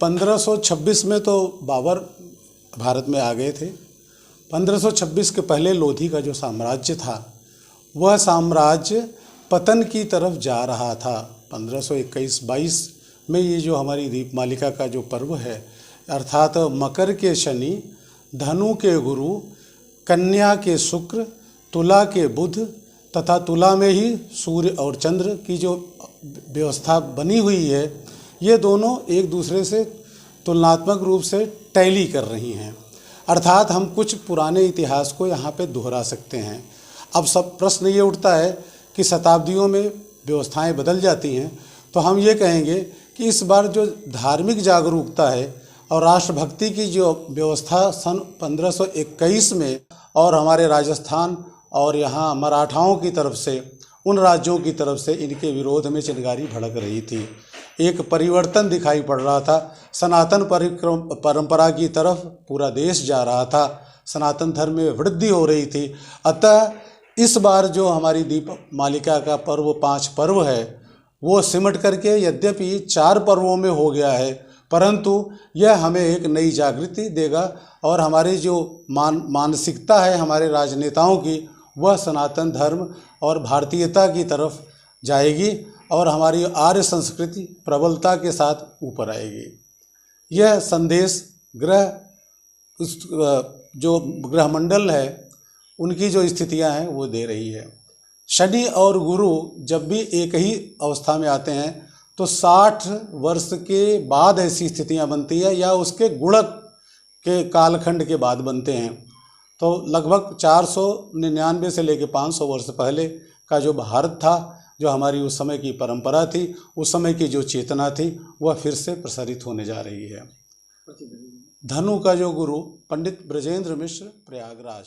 1526 में तो बाबर भारत में आ गए थे। 1526 के पहले लोधी का जो साम्राज्य था वह साम्राज्य पतन की तरफ जा रहा था। 1521-22 में ये जो हमारी दीपमालिका का जो पर्व है, अर्थात मकर के शनि, धनु के गुरु, कन्या के शुक्र, तुला के बुध तथा तुला में ही सूर्य और चंद्र की जो व्यवस्था बनी हुई है, ये दोनों एक दूसरे से तुलनात्मक रूप से टैली कर रही हैं। अर्थात हम कुछ पुराने इतिहास को यहाँ पे दोहरा सकते हैं। अब सब प्रश्न ये उठता है कि शताब्दियों में व्यवस्थाएं बदल जाती हैं, तो हम ये कहेंगे कि इस बार जो धार्मिक जागरूकता है और राष्ट्रभक्ति की जो व्यवस्था सन 1521 में और हमारे राजस्थान और यहाँ मराठाओं की तरफ से, उन राज्यों की तरफ से इनके विरोध में चिंगारी भड़क रही थी। एक परिवर्तन दिखाई पड़ रहा था। सनातन परंपरा की तरफ पूरा देश जा रहा था। सनातन धर्म में वृद्धि हो रही थी। अतः इस बार जो हमारी दीपमालिका का पर्व 5 पर्व है, वो सिमट करके यद्यपि 4 पर्वों में हो गया है, परंतु यह हमें एक नई जागृति देगा और हमारी जो मानसिकता है हमारे राजनेताओं की, वह सनातन धर्म और भारतीयता की तरफ जाएगी और हमारी आर्य संस्कृति प्रबलता के साथ ऊपर आएगी। यह संदेश जो ग्रहमंडल है उनकी जो स्थितियां हैं वो दे रही है। शनि और गुरु जब भी एक ही अवस्था में आते हैं तो 60 वर्ष के बाद ऐसी स्थितियां बनती है या उसके गुणक के कालखंड के बाद बनते हैं। तो लगभग 499 से लेकर 500 वर्ष पहले का जो भारत था, जो हमारी उस समय की परंपरा थी, उस समय की जो चेतना थी, वह फिर से प्रसारित होने जा रही है। धनु का जो गुरु पंडित ब्रजेंद्र मिश्र, प्रयागराज।